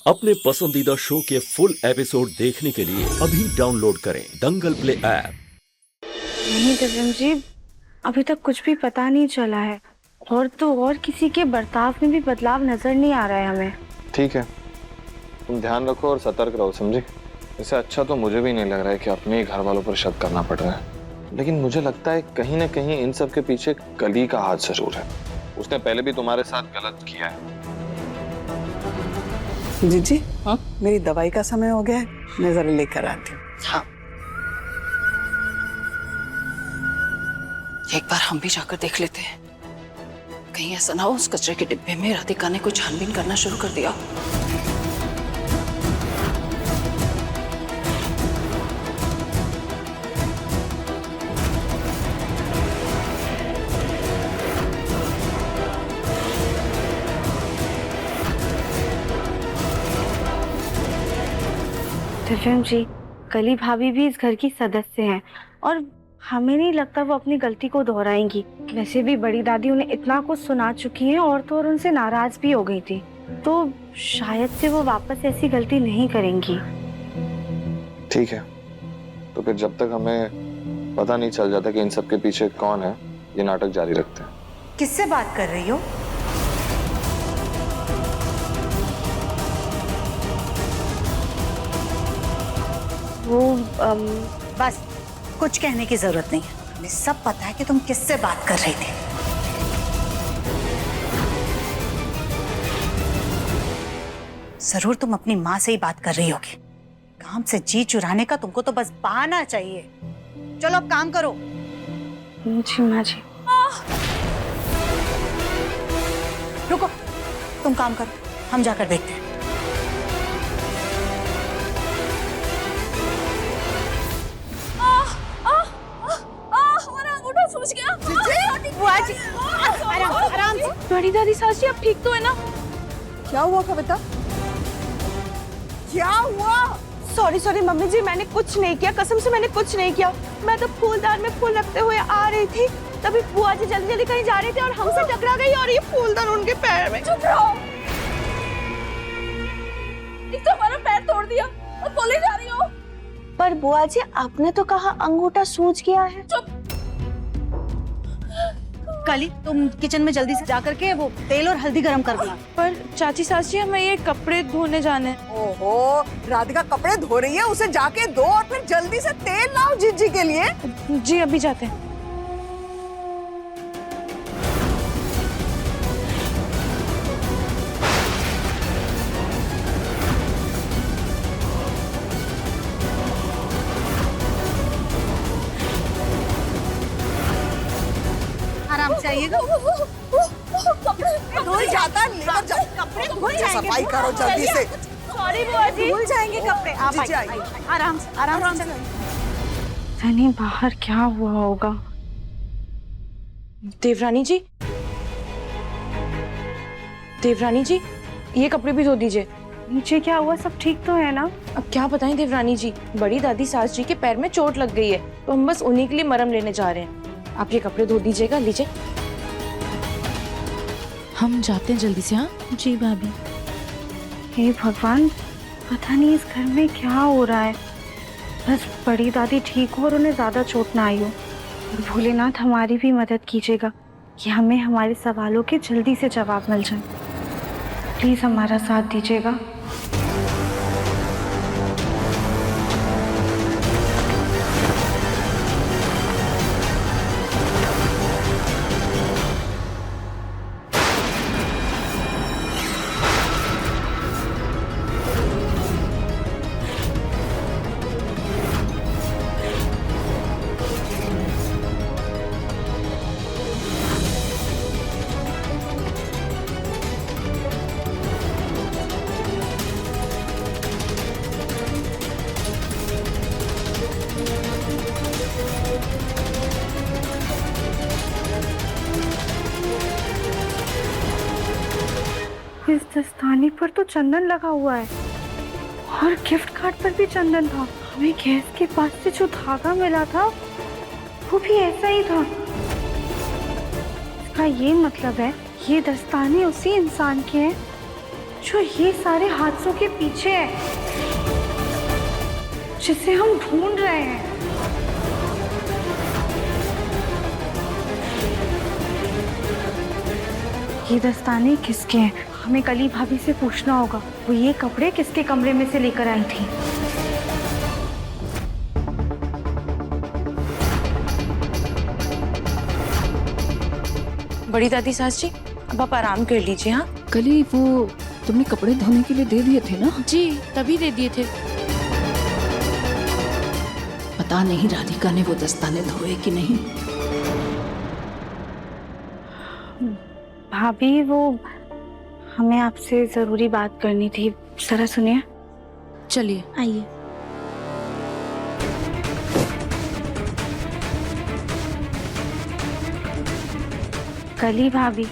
अपने पसंदीदा शो के फुल एपिसोड देखने के लिए अभी डाउनलोड करें दंगल प्ले ऐप। नहीं दिव्यम जी, अभी तक कुछ भी पता नहीं चला है और तो और किसी के बर्ताव में भी बदलाव नजर नहीं आ रहा है हमें। ठीक है, तुम ध्यान रखो और सतर्क रहो, समझी? इससे अच्छा तो मुझे भी नहीं लग रहा है कि अपने ही घर वालों पर शक करना पड़ रहा है, लेकिन मुझे लगता है कहीं ना कहीं इन सब के पीछे कली का हाथ जरूर है। उसने पहले भी तुम्हारे साथ गलत किया है। जीजी, हाँ? मेरी दवाई का समय हो गया है, मैं जरा लेकर आती हूँ। हाँ, एक बार हम भी जाकर देख लेते हैं, कहीं ऐसा ना हो उस कचरे के डिब्बे में राधिका ने कुछ छानबीन करना शुरू कर दिया। दिव्यम जी, कली भाभी भी इस घर की सदस्य हैं और हमें नहीं लगता वो अपनी गलती को दोहराएंगी। वैसे भी बड़ी दादी उन्हें इतना कुछ सुना चुकी हैं और तो और उनसे नाराज भी हो गई थी, तो शायद से वो वापस ऐसी गलती नहीं करेंगी। ठीक है, तो फिर जब तक हमें पता नहीं चल जाता कि इन सब के पीछे कौन है, ये नाटक जारी रखते हैं। किससे बात कर रही हो? वो बस कुछ कहने की जरूरत नहीं है, हमें सब पता है कि तुम किससे बात कर रही थी। जरूर तुम अपनी माँ से ही बात कर रही होगी। काम से जी चुराने का तुमको तो बस बहाना चाहिए। चलो अब काम करो। जी माँ जी। रुको, तुम काम करो, हम जाकर देखते हैं। आराम से। बड़ी दादी सासी, अब ठीक तो है ना? क्या हुआ कविता? क्या हुआ? सॉरी मम्मी जी, मैंने कुछ नहीं किया, कसम से मैंने कुछ नहीं किया। मैं तो फूलदान में फूल रखते हुए आ रही थी, तभी बुआ जी जल्दी जल्दी कहीं जा रहे थे और हमसे टकरा गई और ये फूलदान उनके पैर में। चुप रहो, एक तो हमारा पैर तोड़ दिया और बोले जा रही हो। पर बुआ जी, आपने तो कहा अंगूठा सूज गया है। चुप। कली, तुम किचन में जल्दी से जाकर के वो तेल और हल्दी गरम कर देना। पर चाची सासी, हमें ये कपड़े धोने जाने। ओहो, राधिका कपड़े धो रही है, उसे जाके धो और फिर जल्दी से तेल लाओ जीजी के लिए। जी अभी जाते हैं। आराम से आइएगा। धुल जाता, लेकर जाओ। कपड़े धुल जाएंगे। सफाई करो जल्दी से। सॉरी बुआ जी। धुल जाएंगे कपड़े। आप जीजी आइए, आराम से आराम से। नहीं, बाहर क्या हुआ होगा? देवरानी जी, देवरानी जी, ये कपड़े भी धो दीजिए। नीचे क्या हुआ? सब ठीक तो है ना? अब क्या बताएं देवरानी जी, बड़ी दादी सास जी के पैर में चोट लग गई है, तो हम बस उन्हीं के लिए मरहम लेने जा रहे हैं। आप ये कपड़े धो दीजिएगा, लीजिए। हम जाते हैं जल्दी से। हाँ जी भाभी। हे भगवान, पता नहीं इस घर में क्या हो रहा है। बस बड़ी दादी ठीक हो और उन्हें ज्यादा चोट ना आई हो। भोलेनाथ हमारी भी मदद कीजिएगा कि हमें हमारे सवालों के जल्दी से जवाब मिल जाए। प्लीज हमारा साथ दीजिएगा। इस दस्ताने पर तो चंदन लगा हुआ है और गिफ्ट कार्ड पर भी चंदन था। हमें गैस के पास से जो धागा मिला था वो भी ऐसा ही था। इसका ये मतलब है ये दस्ताने उसी इंसान के हैं जो ये सारे हादसों के पीछे है, जिसे हम ढूंढ रहे हैं। ये दस्ताने किसके हैं? हमें कली भाभी से पूछना होगा, वो ये कपड़े किसके कमरे में से लेकर आई थी। बड़ी दादी सास जी, अब आप आराम कर लीजिए। हाँ, कली वो तुमने कपड़े धोने के लिए दे दिए थे ना? जी तभी दे दिए थे। पता नहीं राधिका ने वो दस्ताने धोए कि नहीं। भाभी वो हमें आपसे जरूरी बात करनी थी, जरा सुनिए। चलिए आइए। कली भाभी,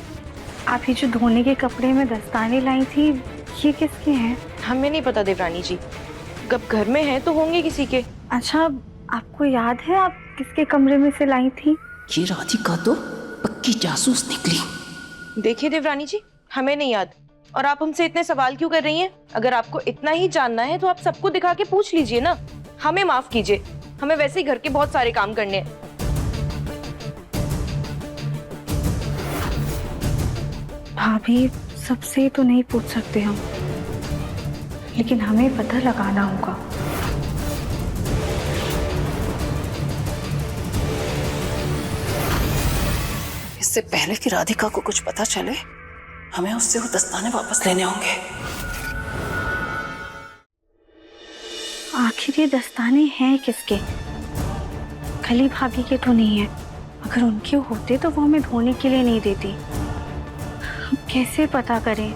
आप ये जो धोने के कपड़े में दस्ताने लाई थी, ये किसके हैं? हमें नहीं पता देवरानी जी, कब घर में है तो होंगे किसी के। अच्छा, आपको याद है आप किसके कमरे में से लाई थी? ये राधिका तो पक्की जासूस निकली। देखिए देवरानी जी, हमें नहीं याद, और आप हमसे इतने सवाल क्यों कर रही हैं? अगर आपको इतना ही जानना है तो आप सबको दिखा के पूछ लीजिए ना। हमें माफ कीजिए, हमें वैसे ही घर के बहुत सारे काम करने हैं। भाभी, सबसे तो नहीं पूछ सकते हम, लेकिन हमें पता लगाना होगा। इससे पहले कि राधिका को कुछ पता चले, हमें उससे वो दस्ताने वापस लेने होंगे। आखिर ये दस्ताने हैं किसके? कली भाभी के तो नहीं है। अगर उनके होते तो वो हमें धोने के लिए नहीं देती। हम कैसे पता करें?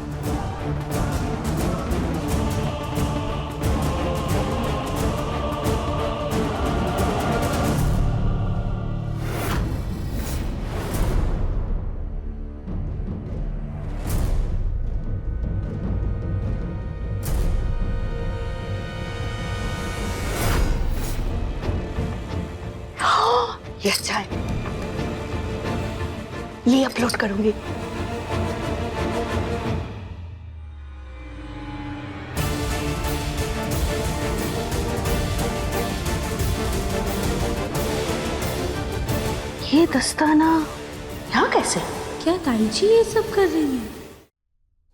ये अच्छा है, ये अपलोड करूंगी। ये दस्ताना यहाँ कैसे? क्या ताई जी ये सब कर रही हैं?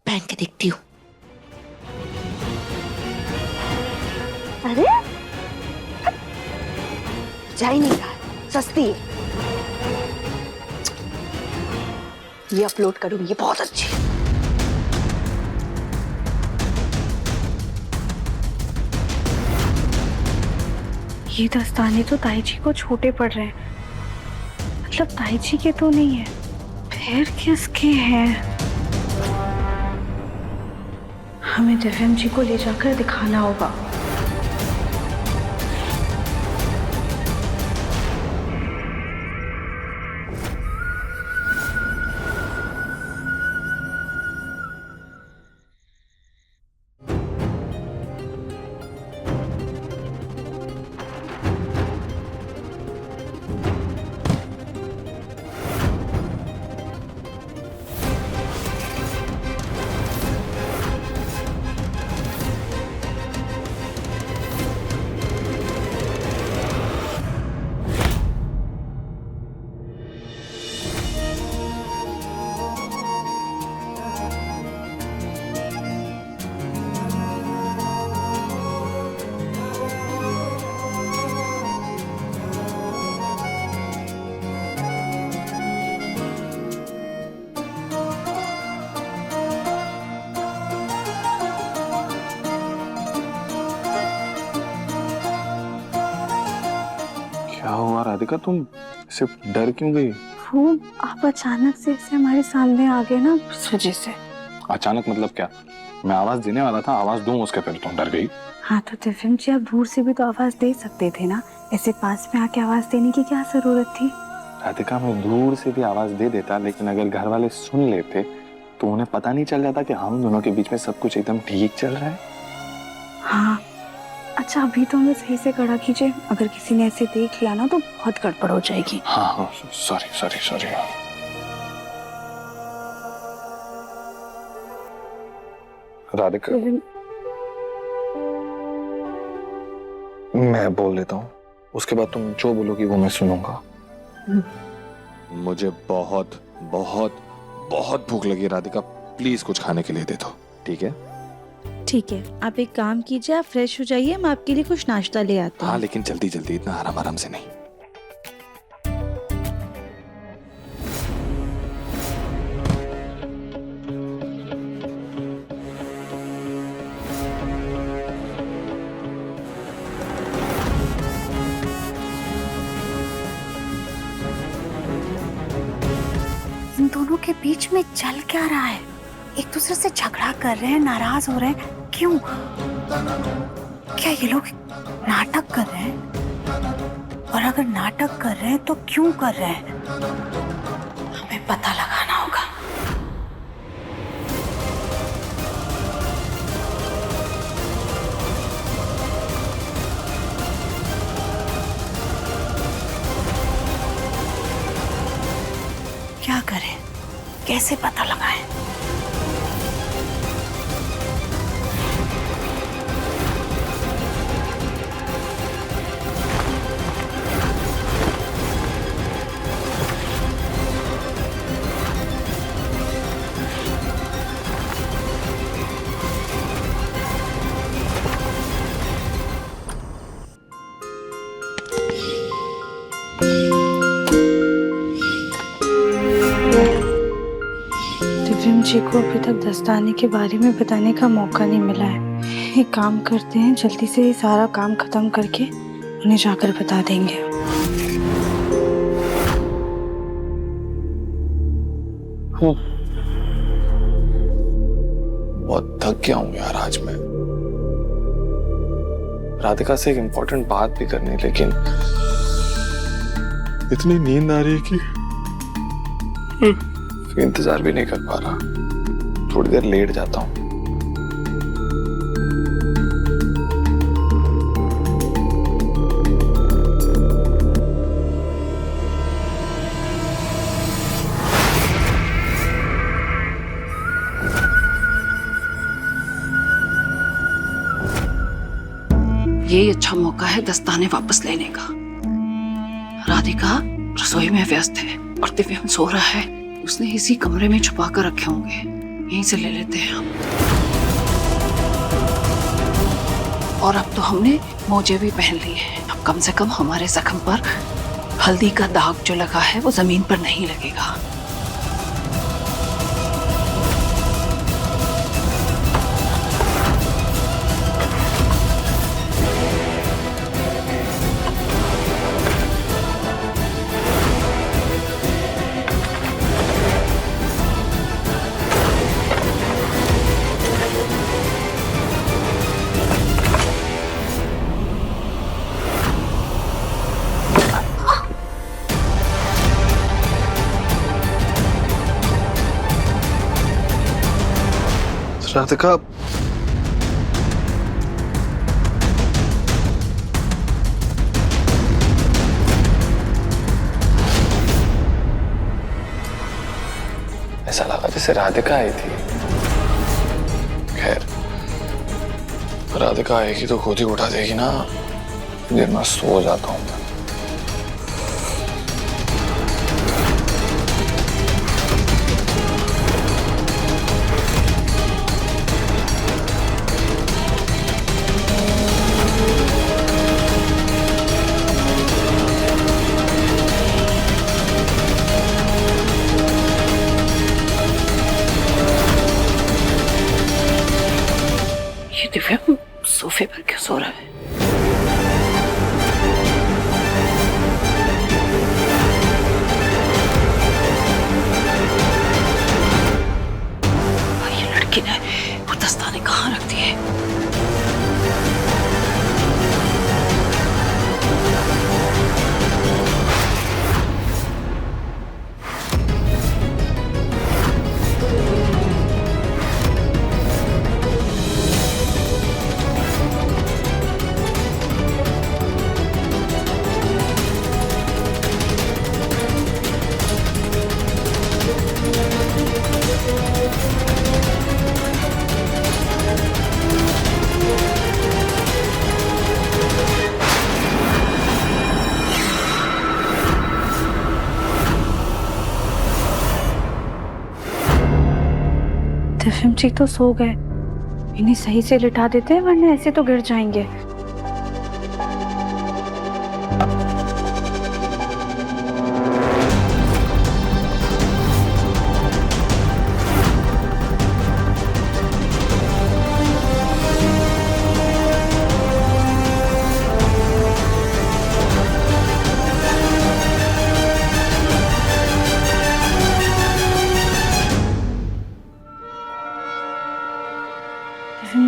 पहन के देखती हूँ। अरे जा ही नहीं रहा, सस्ती है। ये अपलोड करूंगी, ये बहुत अच्छी है। ये दस्ताने तो ताई जी को छोटे पड़ रहे हैं। मतलब ताई जी के तो नहीं है, फिर किसके हैं? हमें दिव्यम जी को ले जाकर दिखाना होगा। क्या हुआ राधिका, तुम सिर्फ डर क्यों गई? वो आप अचानक से ऐसे हमारे सामने आ गए ना, इस वजह से। अचानक मतलब क्या? मैं आवाज देने वाला था, आवाज दूं उसके फिर तुम डर गई? हाँ तो दिव्यम जी, आप दूर से भी तो आवाज दे सकते थे ना, ऐसे पास में आके आवाज देने की क्या जरूरत थी? राधिका, मैं दूर से भी आवाज दे देता, लेकिन अगर घर वाले सुन लेते तो उन्हें पता नहीं चल जाता कि हम दोनों के बीच में सब कुछ एकदम ठीक चल रहा है। हाँ, अच्छा अभी तो हमें सही से खड़ा कीजिए, अगर किसी ने ऐसे देख लिया ना तो बहुत गड़बड़ हो जाएगी। हाँ, सॉरी सॉरी सॉरी। राधिका, मैं बोल देता हूँ, उसके बाद तुम जो बोलोगी वो मैं सुनूंगा। मुझे बहुत बहुत बहुत भूख लगी है राधिका, प्लीज कुछ खाने के लिए दे दो, ठीक है? ठीक है, आप एक काम कीजिए, आप फ्रेश हो जाइए, हम आपके लिए कुछ नाश्ता ले आते हैं। हाँ लेकिन जल्दी जल्दी, इतना आराम आराम से नहीं। इन दोनों के बीच में चल क्या रहा है? एक दूसरे से झगड़ा कर रहे हैं, नाराज हो रहे हैं, क्यों? क्या ये लोग नाटक कर रहे हैं? और अगर नाटक कर रहे हैं तो क्यों कर रहे हैं? हमें पता लगाना होगा। क्या करें? कैसे पता लगाएं? दिव्यम जी को अभी तक दस्ताने के बारे में बताने का मौका नहीं मिला है। एक काम करते हैं, जल्दी से ये सारा काम खत्म करके उन्हें जाकर बता देंगे। बहुत थक गया हूँ यार आज मैं। राधिका से एक इम्पोर्टेंट बात भी करनी, लेकिन इतनी नींद आ रही है कि इंतजार भी नहीं कर पा रहा। थोड़ी देर लेट जाता हूँ। ये अच्छा मौका है दस्ताने वापस लेने का। राधिका रसोई में व्यस्त है और दिव्यम सो रहा है, उसने इसी कमरे में छुपा कर रखे होंगे। यहीं से ले लेते हैं हम। और अब तो हमने मोजे भी पहन लिए हैं, अब कम से कम हमारे जख्म पर हल्दी का दाग जो लगा है वो जमीन पर नहीं लगेगा। राधिका, ऐसा लगा जैसे राधिका आई थी। खैर, राधिका आएगी तो खुद ही उठा देगी ना, देर में सो जाता हूँ मैं। दिव्यम सोफे पर क्यों सो रहा है? ये लड़की ने वो दस्ताने कहाँ रख दिए? जी तो सो गए, इन्हें सही से लिटा देते हैं वरना ऐसे तो गिर जाएंगे।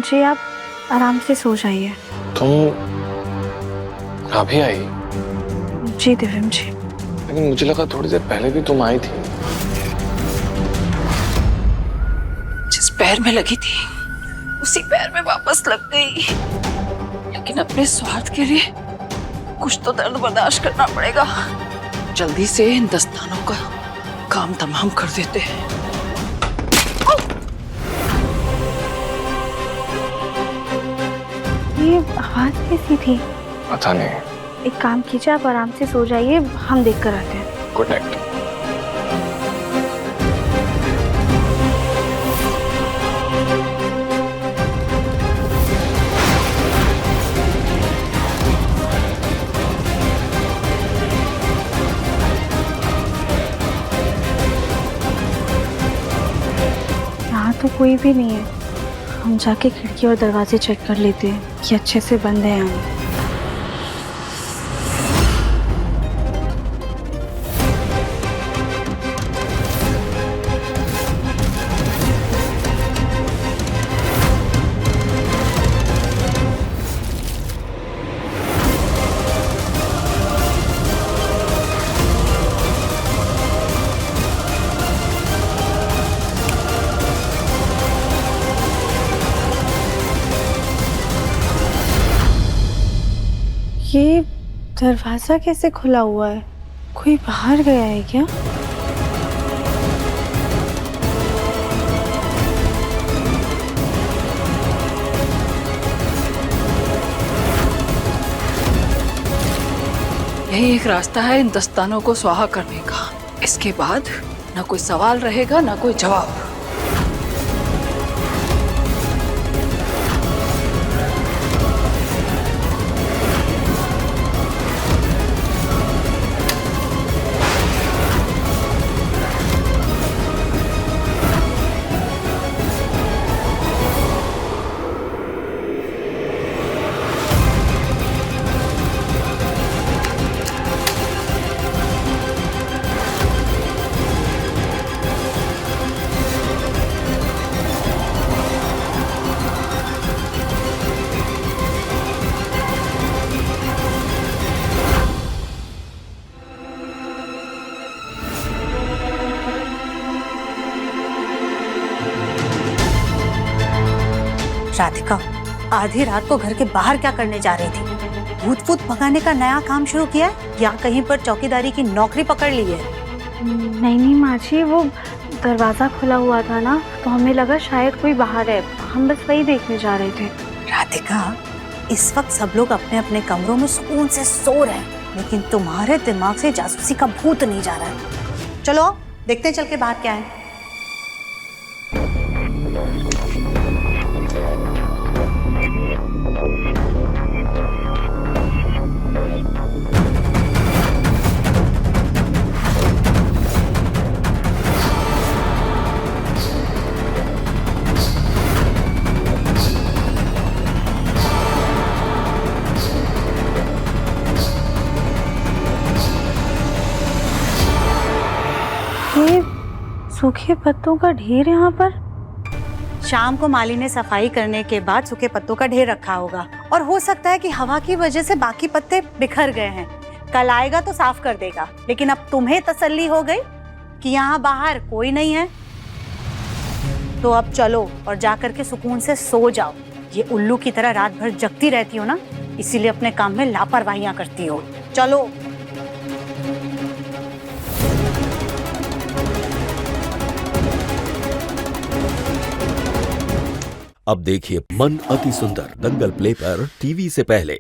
जी आप आराम से सो जाइए। तुम अभी आई? जी दिव्यम जी। लेकिन मुझे लगा थोड़ी देर पहले भी तुम आई थी। जिस पैर में लगी थी उसी पैर में वापस लग गई, लेकिन अपने स्वार्थ के लिए कुछ तो दर्द बर्दाश्त करना पड़ेगा। जल्दी से इन दस्तानों का काम तमाम कर देते हैं। ये आवाज कैसी थी? पता नहीं। एक काम कीजिए, आप आराम से सो जाइए, हम देख कर आते हैं। Good night. यहाँ तो कोई भी नहीं है, हम जाके खिड़की और दरवाजे चेक कर लेते हैं कि अच्छे से बंद है यहाँ। ये दरवाजा कैसे खुला हुआ है? कोई बाहर गया है क्या? यही एक रास्ता है इन दस्तानों को स्वाहा करने का। इसके बाद न कोई सवाल रहेगा न कोई जवाब। राधिका आधी रात को घर के बाहर क्या करने जा रही थी? भूत फूत भगाने का नया काम शुरू किया है या कहीं पर चौकीदारी की नौकरी पकड़ ली है? नहीं माँ जी, वो दरवाजा खुला हुआ था ना, तो हमें लगा शायद कोई बाहर है, हम बस वही देखने जा रहे थे। राधिका, इस वक्त सब लोग अपने अपने कमरों में सुकून से सो रहे हैं, लेकिन तुम्हारे दिमाग से जासूसी का भूत नहीं जा रहा है। चलो देखते हैं चल के बाहर क्या है। ये सूखे पत्तों का ढेर यहाँ पर। शाम को माली ने सफाई करने के बाद सूखे पत्तों का ढेर रखा होगा, और हो सकता है कि हवा की वजह से बाकी पत्ते बिखर गए हैं। कल आएगा तो साफ कर देगा, लेकिन अब तुम्हें तसल्ली हो गई कि यहाँ बाहर कोई नहीं है, तो अब चलो और जाकर के सुकून से सो जाओ। ये उल्लू की तरह रात भर जगती रहती हो ना, इसीलिए अपने काम में लापरवाहियां करती हो। चलो। अब देखिए मन अति सुंदर दंगल प्ले पर टीवी से पहले।